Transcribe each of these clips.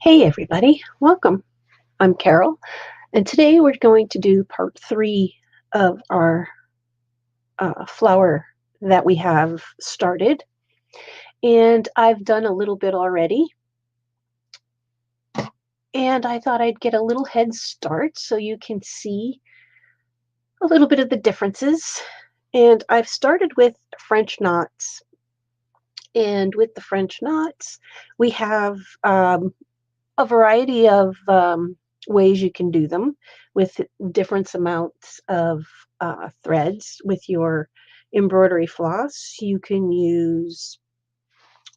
Hey everybody, welcome. I'm Carol, and today we're going to do part 3 of our flower that we have started. And I've done a little bit already, and I thought I'd get a little head start so you can see a little bit of the differences. And I've started with French knots. And with the French knots, we have a variety of ways you can do them with different amounts of threads with your embroidery floss. You can use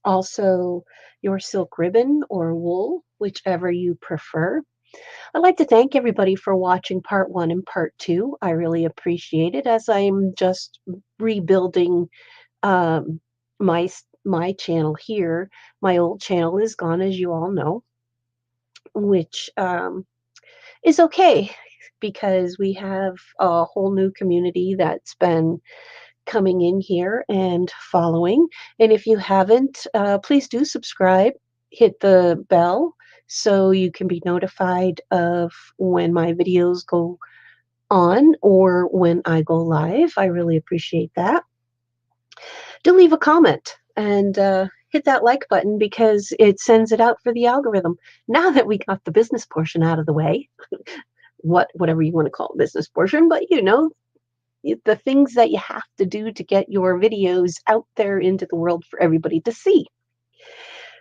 also your silk ribbon or wool, whichever you prefer. I'd like to thank everybody for watching part 1 and part 2. I really appreciate it as I'm just rebuilding um, my channel here. My old channel is gone, as you all know, which is okay because we have a whole new community that's been coming in here and following. And if you haven't, please do subscribe, hit the bell so you can be notified of when my videos go on or when I go live. I really appreciate that. Do leave a comment and hit that like button because it sends it out for the algorithm. Now that we got the business portion out of the way, whatever you want to call it, business portion, but the things that you have to do to get your videos out there into the world for everybody to see.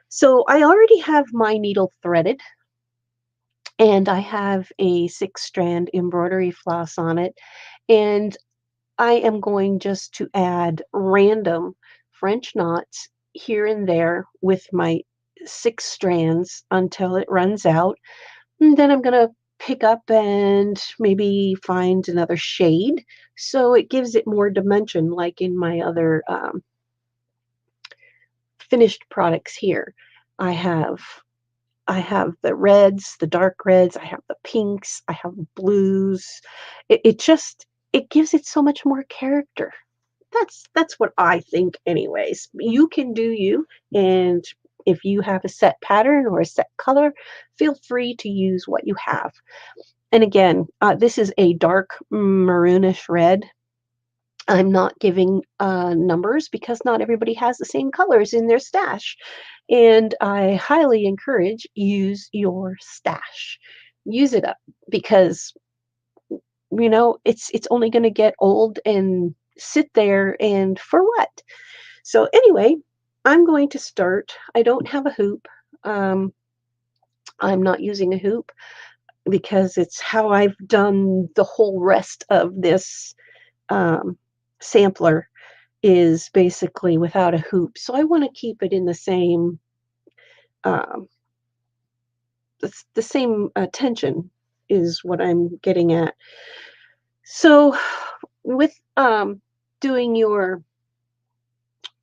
So I already have my needle threaded and I have a 6-strand embroidery floss on it, and I am going just to add random French knots here and there with my 6 strands until it runs out. And then I'm going to pick up and maybe find another shade so it gives it more dimension, like in my other finished products here. I have I have the reds, the dark reds, I have the pinks, I have blues. It gives it so much more character. That's what I think anyways. You can do you, and if you have a set pattern or a set color, feel free to use what you have. And again, this is a dark maroonish red. I'm not giving numbers because not everybody has the same colors in their stash. And I highly encourage use your stash. Use it up because it's only going to get old and sit there, and for what? So anyway, I'm going to start. I don't have a hoop. Um, I'm not using a hoop because it's how I've done the whole rest of this um, sampler is basically without a hoop. So I want to keep it in the same um, the same tension is what I'm getting at. So with doing your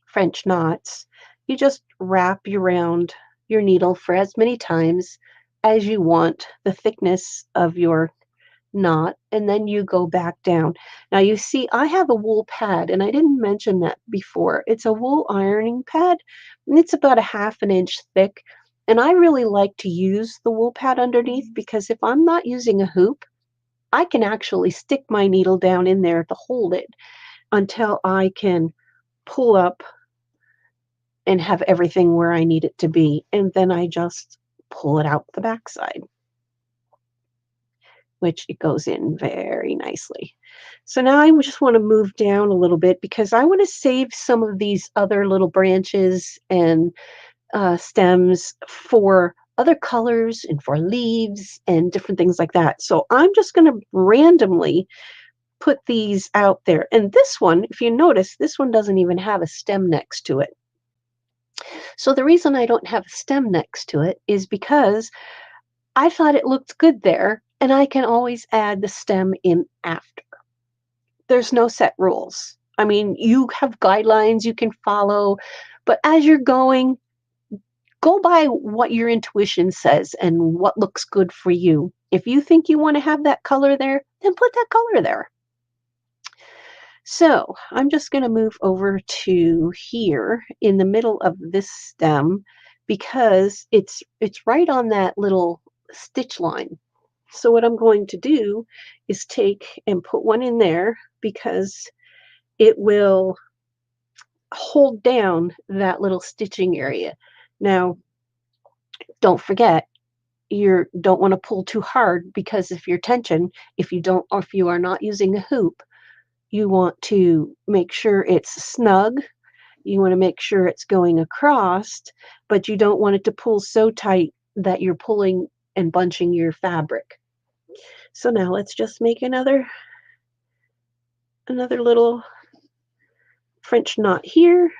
French knots, you just wrap around your needle for as many times as you want the thickness of your knot, and then you go back down. Now you see I have a wool pad, and I didn't mention that before. It's a wool ironing pad, and it's about a half an inch thick. And I really like to use the wool pad underneath because if I'm not using a hoop, I can actually stick my needle down in there to hold it until I can pull up and have everything where I need it to be. And then I just pull it out the backside, which it goes in very nicely. So now I just want to move down a little bit because I want to save some of these other little branches and stems for other colors and for leaves and different things like that. So I'm just going to randomly put these out there. And this one, if you notice, this one doesn't even have a stem next to it. So the reason I don't have a stem next to it is because I thought it looked good there, and I can always add the stem in after. There's no set rules. I mean, you have guidelines you can follow, but as you're going, go by what your intuition says and what looks good for you. If you think you want to have that color there, then put that color there. So I'm just going to move over to here in the middle of this stem because it's right on that little stitch line. So what I'm going to do is take and put one in there because it will hold down that little stitching area. Now, don't forget, you don't want to pull too hard because if your tension, if you don't, or if you are not using a hoop, you want to make sure it's snug. You want to make sure it's going across, but you don't want it to pull so tight that you're pulling and bunching your fabric. So now let's just make another little French knot here.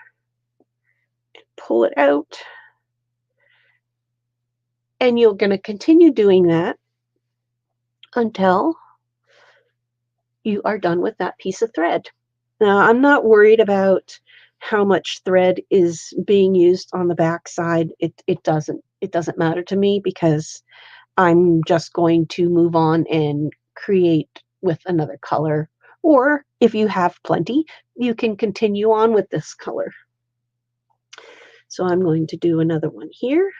Pull it out. And you're going to continue doing that until you are done with that piece of thread. Now, I'm not worried about how much thread is being used on the back side. It doesn't matter to me because I'm just going to move on and create with another color. Or if you have plenty, you can continue on with this color. So I'm going to do another one here.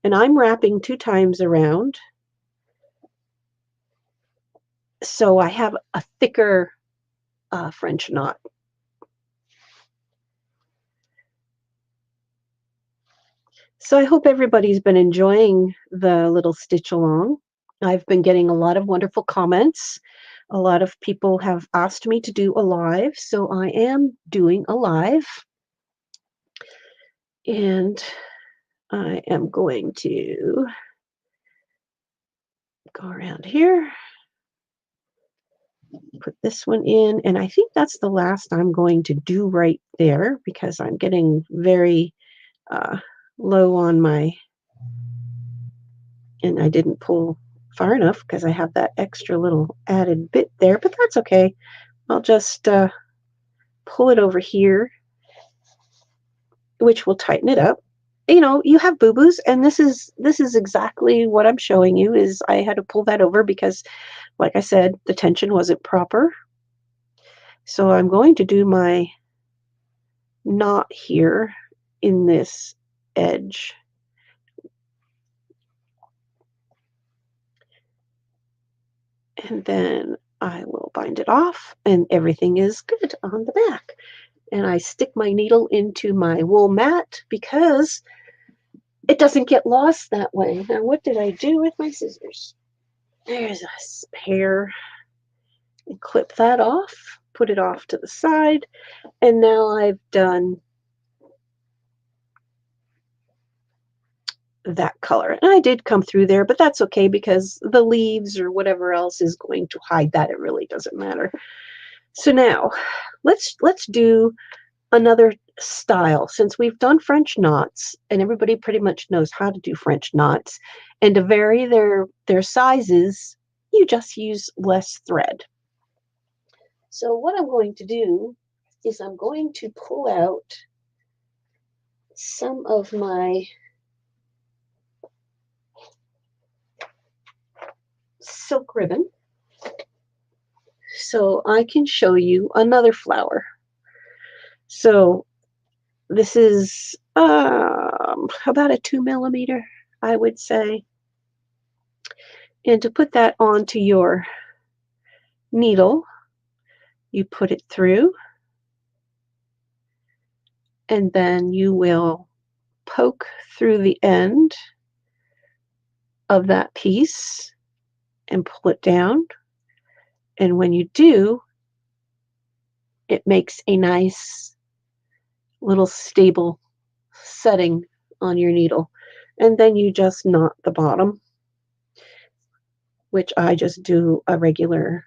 And I'm wrapping 2 times around. So I have a thicker French knot. So I hope everybody's been enjoying the little stitch along. I've been getting a lot of wonderful comments. A lot of people have asked me to do a live, so I am doing a live. And I am going to go around here, put this one in, and I think that's the last I'm going to do right there because I'm getting very low on my, and I didn't pull far enough because I have that extra little added bit there, but that's okay. I'll just pull it over here, which will tighten it up. You know, you have boo-boos, and this is exactly what I'm showing you. Is I had to pull that over because, like I said, the tension wasn't proper. So I'm going to do my knot here in this edge. And then I will bind it off, and everything is good on the back. And I stick my needle into my wool mat because it doesn't get lost that way. Now, what did I do with my scissors? There's a spare. And clip that off, put it off to the side, and now I've done that color. And I did come through there, but that's okay because the leaves or whatever else is going to hide that. It really doesn't matter. So now let's do another style. Since we've done French knots and everybody pretty much knows how to do French knots, and to vary their sizes, you just use less thread. So what I'm going to do is I'm going to pull out some of my silk ribbon so I can show you another flower. So this is about a 2 millimeter, I would say. And to put that onto your needle, you put it through, and then you will poke through the end of that piece and pull it down. And when you do, it makes a nice little stable setting on your needle. And then you just knot the bottom, which I just do a regular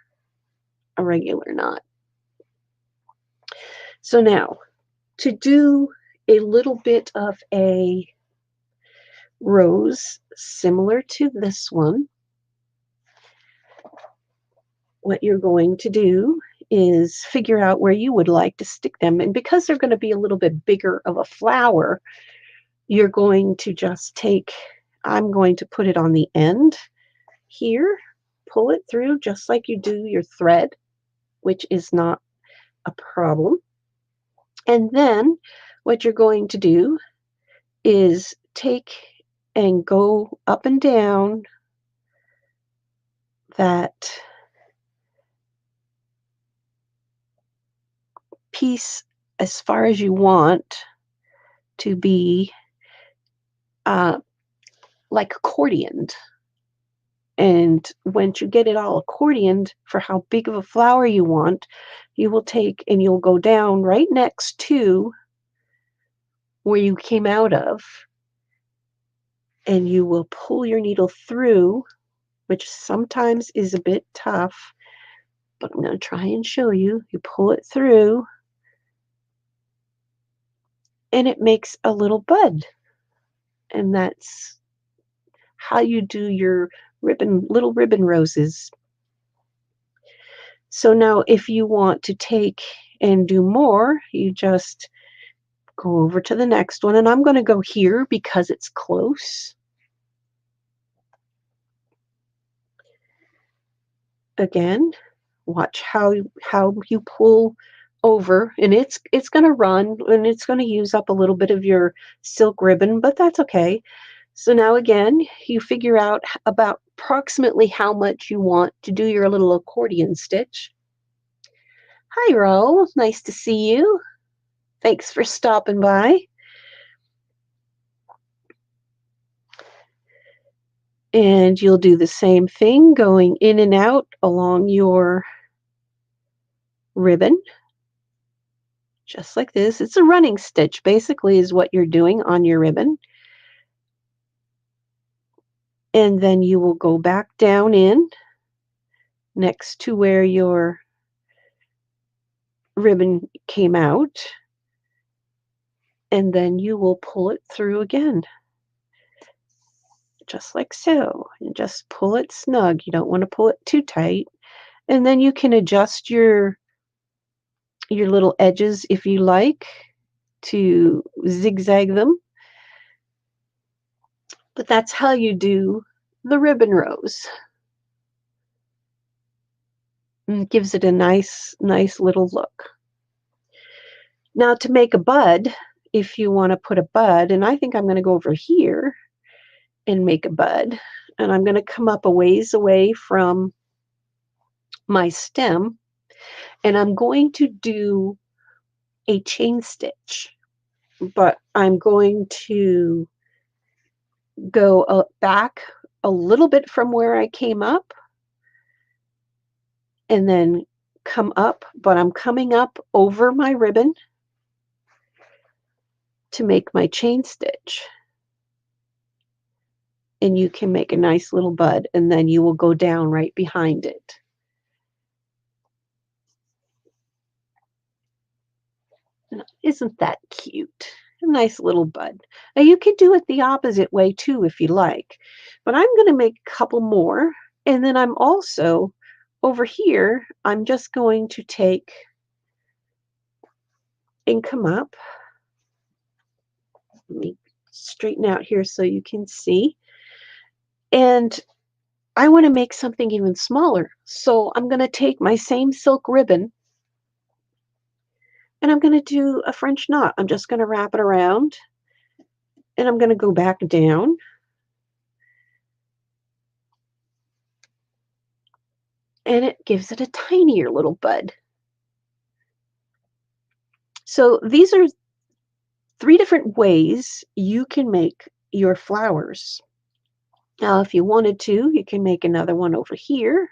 knot. So now, to do a little bit of a rose similar to this one, what you're going to do is figure out where you would like to stick them. And because they're going to be a little bit bigger of a flower, you're going to just take, I'm going to put it on the end here, pull it through just like you do your thread, which is not a problem. And then what you're going to do is take and go up and down that piece as far as you want to be uh, like accordioned. And once you get it all accordioned for how big of a flower you want, you will take and you'll go down right next to where you came out of, and you will pull your needle through, which sometimes is a bit tough, but I'm going to try and show you. You pull it through, and it makes a little bud. And that's how you do your little ribbon roses. So now if you want to take and do more, you just go over to the next one. And I'm going to go here because it's close. Again, watch how you pull over, and it's going to run, and it's going to use up a little bit of your silk ribbon, but that's okay. So now again, you figure out about approximately how much you want to do your little accordion stitch. Hi, Ro. Nice to see you. Thanks for stopping by. And you'll do the same thing going in and out along your ribbon, just like this. It's a running stitch, basically, is what you're doing on your ribbon. And then you will go back down in next to where your ribbon came out, and then you will pull it through again, just like so. And just pull it snug. You don't want to pull it too tight. And then you can adjust your little edges if you like to zigzag them. But that's how you do the ribbon rose. And it gives it a nice little look. Now to make a bud, if you want to put a bud, and I think I'm going to go over here and make a bud, and I'm going to come up a ways away from my stem, and I'm going to do a chain stitch, but I'm going to go back a little bit from where I came up and then come up, but I'm coming up over my ribbon to make my chain stitch. And you can make a nice little bud, and then you will go down right behind it. Isn't that cute? A nice little bud. Now you could do it the opposite way too if you like, but I'm going to make a couple more, and then I'm also over here, I'm just going to take and come up. Let me straighten out here so you can see. And I want to make something even smaller. So I'm going to take my same silk ribbon and I'm going to do a French knot. I'm just going to wrap it around and I'm going to go back down. And it gives it a tinier little bud. So these are 3 different ways you can make your flowers. Now, if you wanted to, you can make another one over here.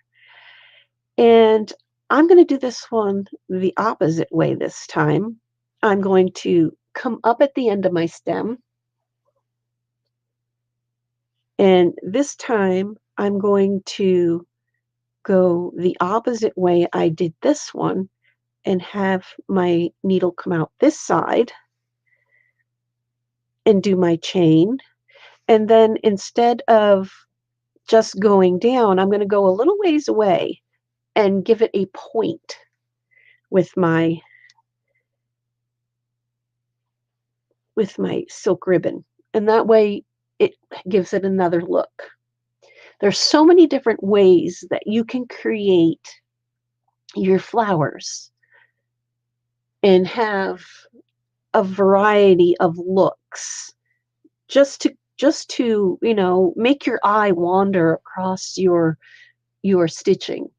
And I'm going to do this one the opposite way this time. I'm going to come up at the end of my stem. And this time I'm going to go the opposite way I did this one and have my needle come out this side and do my chain. And then instead of just going down, I'm going to go a little ways away and give it a point with my silk ribbon. And that way it gives it another look. There's so many different ways that you can create your flowers and have a variety of looks just to, make your eye wander across your stitching.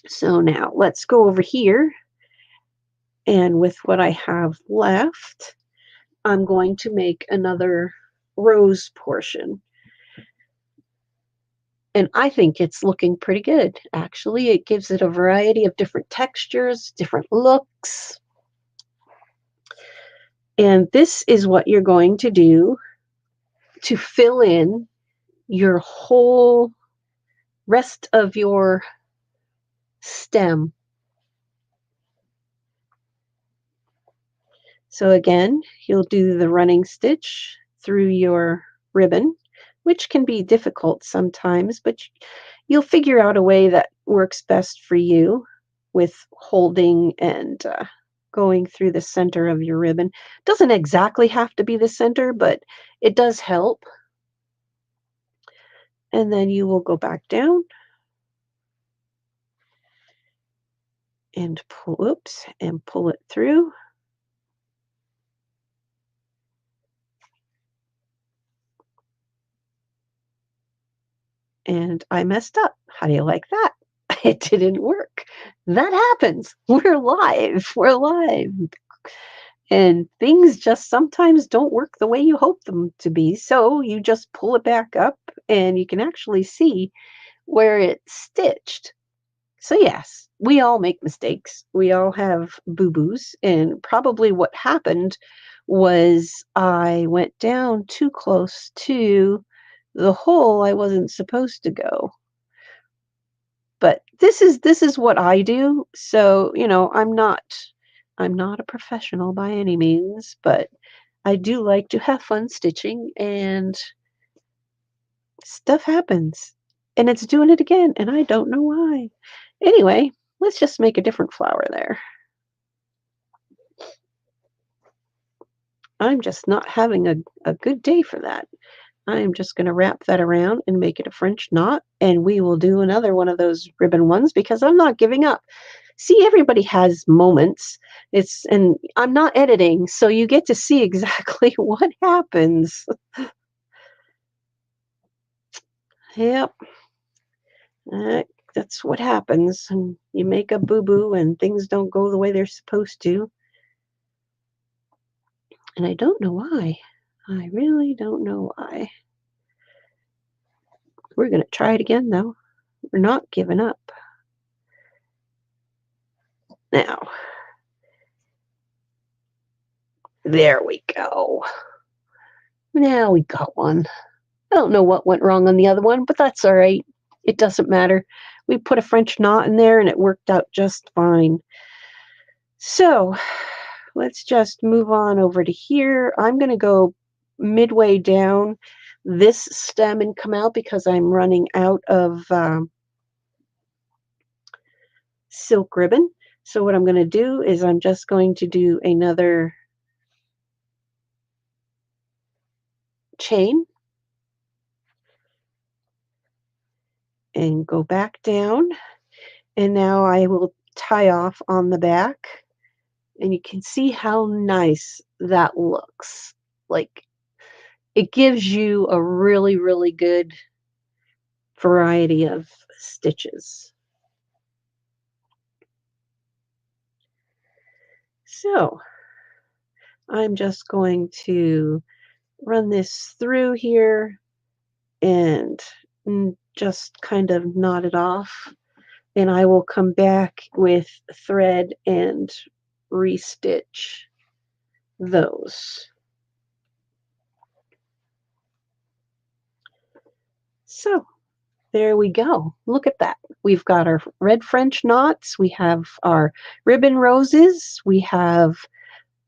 So now let's go over here, and with what I have left, I'm going to make another rose portion. And I think it's looking pretty good, actually. It gives it a variety of different textures, different looks. And this is what you're going to do to fill in your whole rest of your stem. So again, you'll do the running stitch through your ribbon, which can be difficult sometimes, but you'll figure out a way that works best for you with holding and going through the center of your ribbon. Doesn't exactly have to be the center, but it does help. And then you will go back down and pull it through. And I messed up. How do you like that? It didn't work. That happens. We're live. We're live. And things just sometimes don't work the way you hope them to be. So you just pull it back up and you can actually see where it's stitched. So yes, we all make mistakes. We all have boo-boos. And probably what happened was I went down too close to the hole I wasn't supposed to go. But this is what I do. So, I'm not a professional by any means, but I do like to have fun stitching, and stuff happens. And it's doing it again, and I don't know why. Anyway, let's just make a different flower there. I'm just not having a good day for that. I am just going to wrap that around and make it a French knot, and we will do another one of those ribbon ones because I'm not giving up. See, everybody has moments. And I'm not editing, so you get to see exactly what happens. Yep. That's what happens. And you make a boo-boo and things don't go the way they're supposed to. And I don't know why. I really don't know why. We're going to try it again, though. We're not giving up. Now, there we go. Now we got one. I don't know what went wrong on the other one, but that's all right. It doesn't matter. We put a French knot in there and it worked out just fine. So let's just move on over to here. I'm going to go midway down this stem and come out because I'm running out of silk ribbon. So what I'm going to do is I'm just going to do another chain and go back down. And now I will tie off on the back. And you can see how nice that looks. Like, it gives you a really, really good variety of stitches. So I'm just going to run this through here and just kind of knot it off. And I will come back with thread and restitch those. So there we go. Look at that. We've got our red French knots. We have our ribbon roses. We have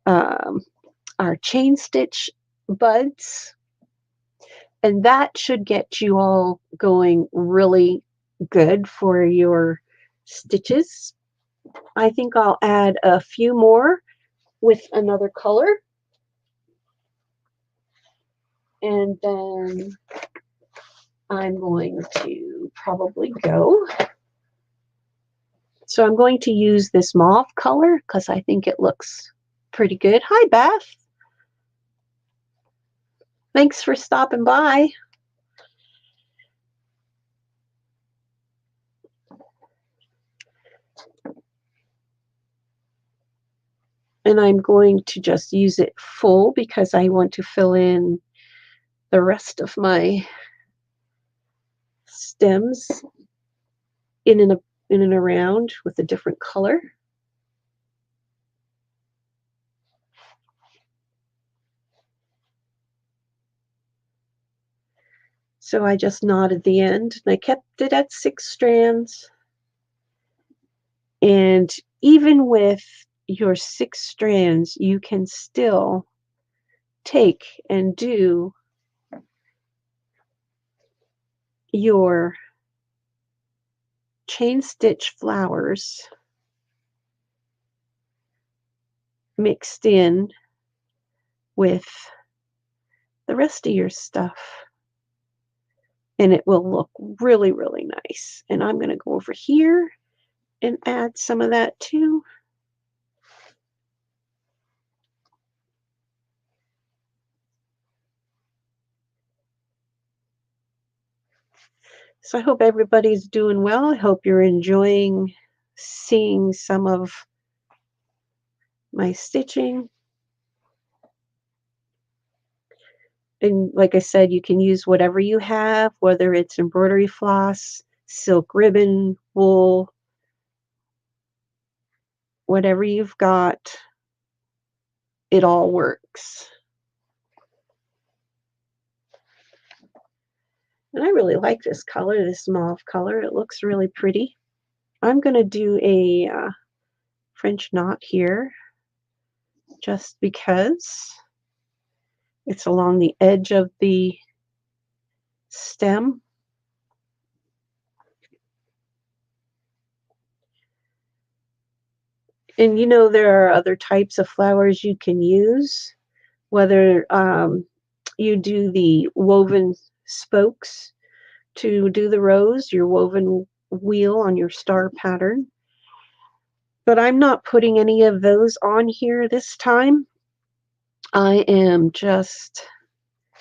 our chain stitch buds. And that should get you all going really good for your stitches. I think I'll add a few more with another color. And then I'm going to probably go. So I'm going to use this mauve color because I think it looks pretty good. Hi, Beth. Thanks for stopping by. And I'm going to just use it full because I want to fill in the rest of my stems in and around with a different color. So I just knotted the end and I kept it at 6 strands. And even with your 6 strands, you can still take and do your chain stitch flowers mixed in with the rest of your stuff. And it will look really, really nice. And I'm going to go over here and add some of that too. So I hope everybody's doing well. I hope you're enjoying seeing some of my stitching. And like I said, you can use whatever you have, whether it's embroidery floss, silk ribbon, wool, whatever you've got, it all works. And I really like this color, this mauve color. It looks really pretty. I'm going to do a French knot here just because it's along the edge of the stem. And you know, there are other types of flowers you can use, whether you do the woven spokes to do the rose, your woven wheel on your star pattern. But I'm not putting any of those on here this time. I am just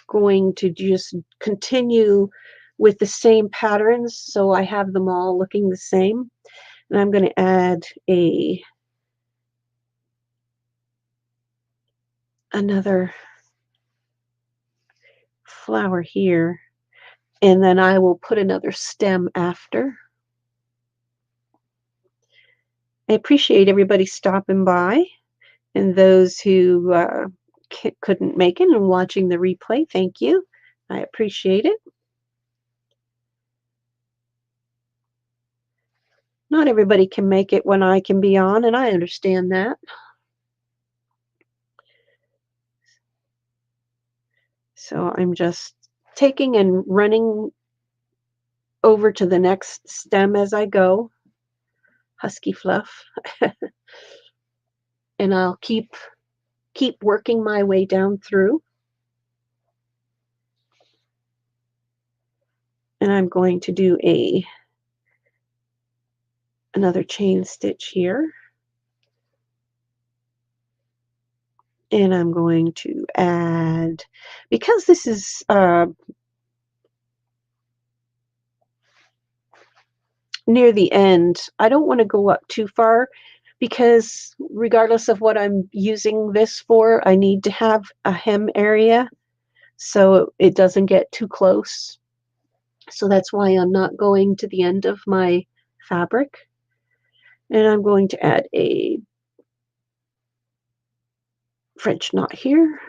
going to just continue with the same patterns so I have them all looking the same. And I'm going to add another flower here, and then I will put another stem after. I appreciate everybody stopping by, and those who couldn't make it and watching the replay, thank you. I appreciate it. Not everybody can make it when I can be on, and I understand that. So I'm just taking and running over to the next stem as I go. Husky fluff. And I'll keep working my way down through. And I'm going to do another chain stitch here. And I'm going to add, because this is near the end, I don't want to go up too far because regardless of what I'm using this for, I need to have a hem area so it doesn't get too close. So that's why I'm not going to the end of my fabric. And I'm going to add a French knot here.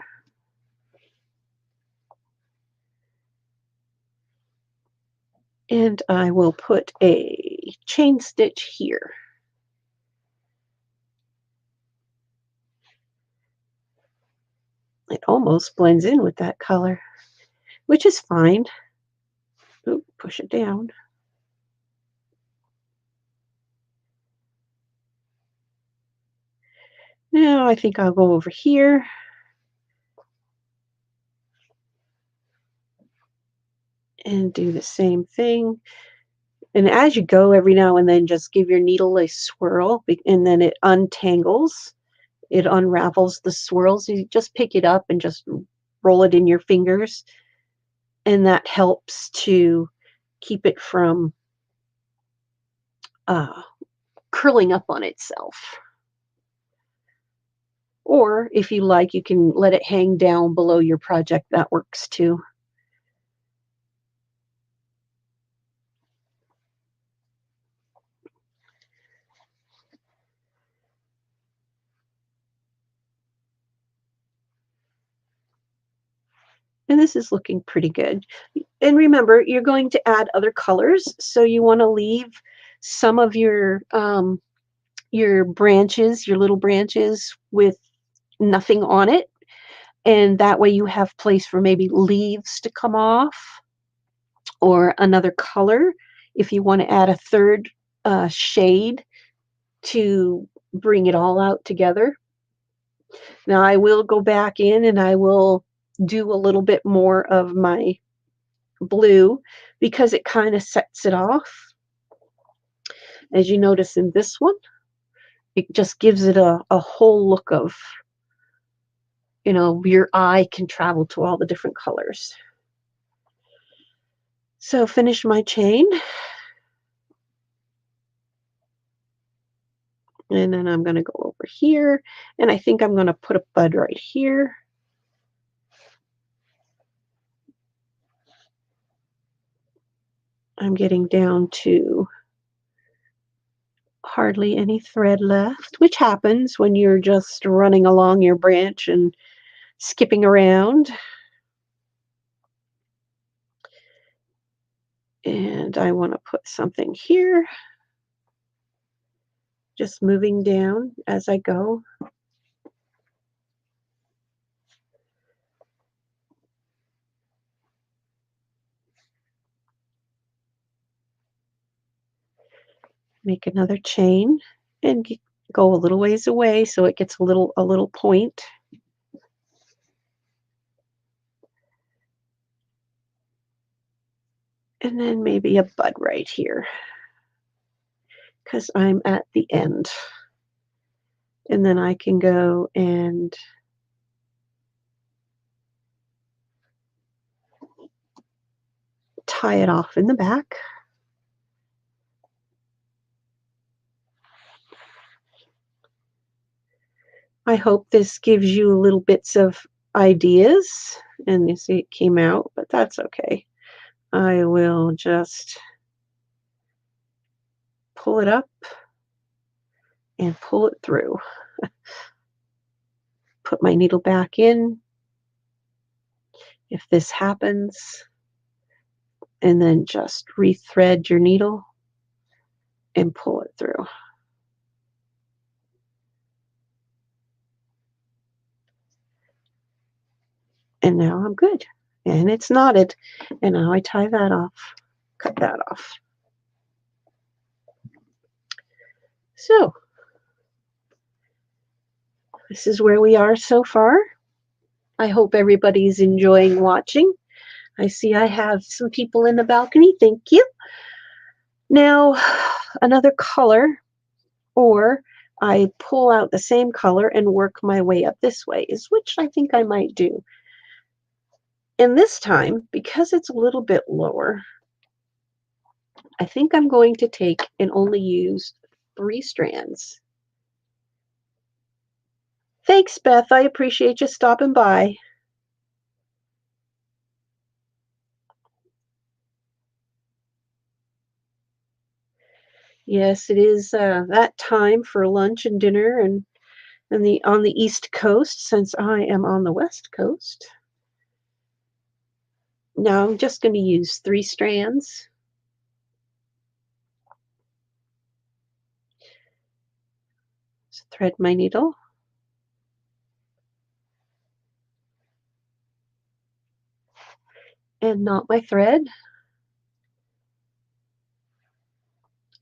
And I will put a chain stitch here. It almost blends in with that color, which is fine. Ooh, push it down. Now I think I'll go over here. And do the same thing. And as you go, every now and then, just give your needle a swirl, and then it untangles. It unravels the swirls. You just pick it up and just roll it in your fingers, and that helps to keep it from uh, curling up on itself. Or if you like, you can let it hang down below your project. That works too. And this is looking pretty good. And remember, you're going to add other colors, so you want to leave some of your branches, your little branches, with nothing on it, and that way you have place for maybe leaves to come off or another color if you want to add a third shade to bring it all out together. Now I will go back in and I will do a little bit more of my blue because it kind of sets it off. As you notice in this one, it just gives it a whole look of, your eye can travel to all the different colors. So finish my chain. And then I'm going to go over here. And I think I'm going to put a bud right here. I'm getting down to hardly any thread left, which happens when you're just running along your branch and skipping around. And I want to put something here, just moving down as I go. Make another chain and go a little ways away so it gets a little point. And then maybe a bud right here because I'm at the end. And then I can go and tie it off in the back. I hope this gives you little bits of ideas. And you see it came out, but that's okay. I will just pull it up and pull it through. Put my needle back in if this happens, and then just rethread your needle and pull it through. And now I'm good. And it's knotted. And now I tie that off, cut that off. So this is where we are so far. I hope everybody's enjoying watching. I see I have some people in the balcony. Thank you. Now, another color, or I pull out the same color and work my way up this way, is which I think I might do. And this time, because it's a little bit lower, I think I'm going to take and only use 3 strands. Thanks, Beth. I appreciate you stopping by. Yes, it is that time for lunch and dinner and on the East Coast, since I am on the West Coast. Now I'm just going to use 3 strands. So thread my needle. And knot my thread.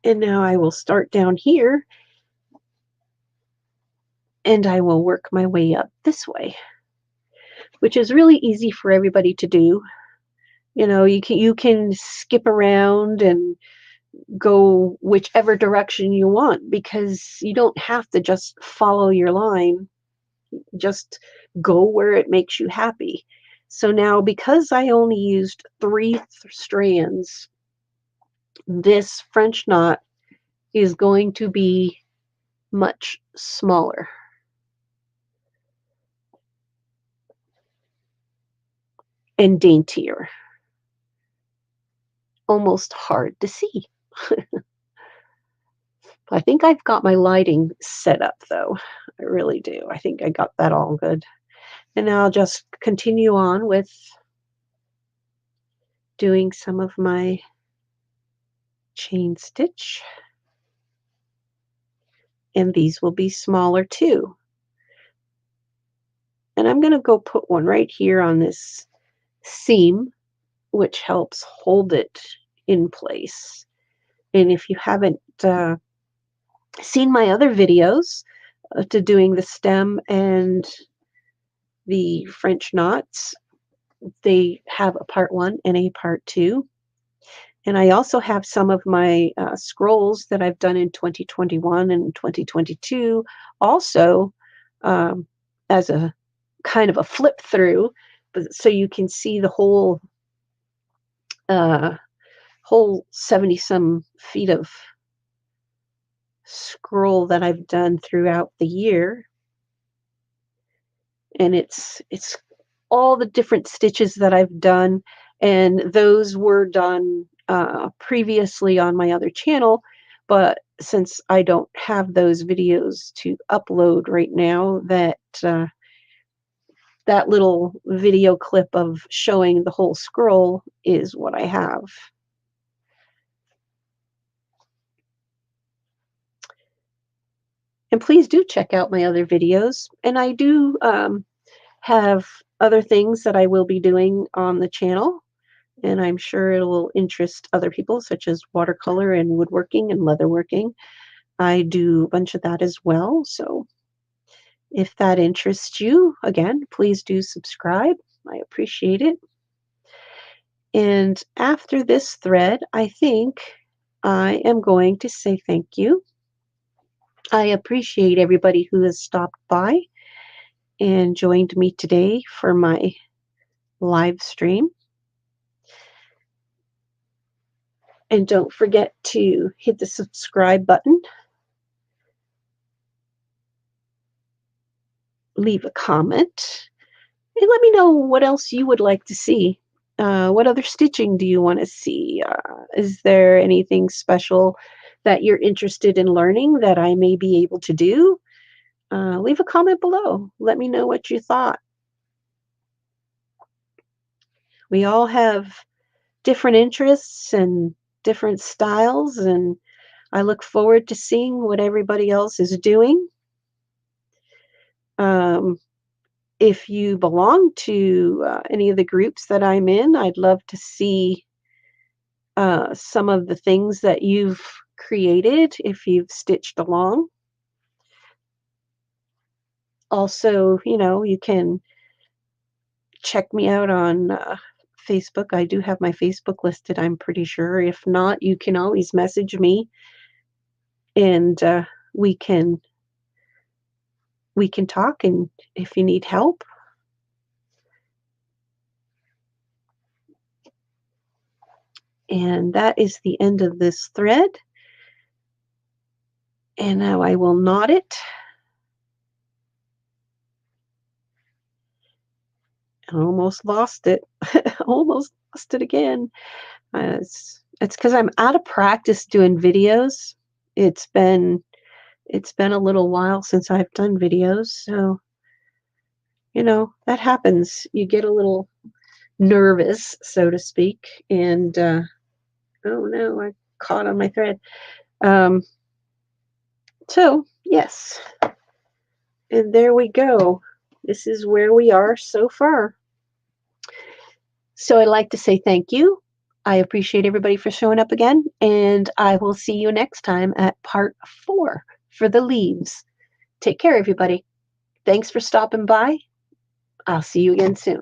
And now I will start down here and I will work my way up this way, which is really easy for everybody to do. You can skip around and go whichever direction you want because you don't have to just follow your line. Just go where it makes you happy. So now, because I only used 3 strands, this French knot is going to be much smaller and daintier. Almost hard to see. I think I've got my lighting set up, though. I really do. I think I got that all good. And now I'll just continue on with doing some of my chain stitch. And these will be smaller too. And I'm going to go put one right here on this seam, which helps hold it in place. And if you haven't seen my other videos to doing the stem and the French knots, they have a part 1 and a part 2. And I also have some of my scrolls that I've done in 2021 and 2022 also as a kind of a flip through, but so you can see the whole 70 some feet of scroll that I've done throughout the year. And it's all the different stitches that I've done, and those were done previously on my other channel, but since I don't have those videos to upload right now, that little video clip of showing the whole scroll is what I have. And please do check out my other videos. And I do have other things that I will be doing on the channel, and I'm sure it will interest other people, such as watercolor and woodworking and leatherworking. I do a bunch of that as well. So if that interests you, again, please do subscribe. I appreciate it. And after this thread, I think I am going to say thank you. I appreciate everybody who has stopped by and joined me today for my live stream. And don't forget to hit the subscribe button. Leave a comment. And let me know what else you would like to see. What other stitching do you want to see? Is there anything special that you're interested in learning that I may be able to do? Leave a comment below. Let me know what you thought. We all have different interests and different styles, and I look forward to seeing what everybody else is doing. If you belong to any of the groups that I'm in, I'd love to see some of the things that you've created if you've stitched along. Also, you can check me out on Facebook. I do have my Facebook listed, I'm pretty sure. If not, you can always message me, and we can talk, and if you need help. And that is the end of this thread. And now I will knot it. I almost lost it. Almost lost it again. It's because I'm out of practice doing videos. It's been a little while since I've done videos, so that happens. You get a little nervous, so to speak, and oh no, I caught on my thread. So yes, and there we go. This is where we are so far. So I'd like to say thank you. I appreciate everybody for showing up again, and I will see you next time at part 4 for the leaves. Take care, everybody. Thanks for stopping by. I'll see you again soon.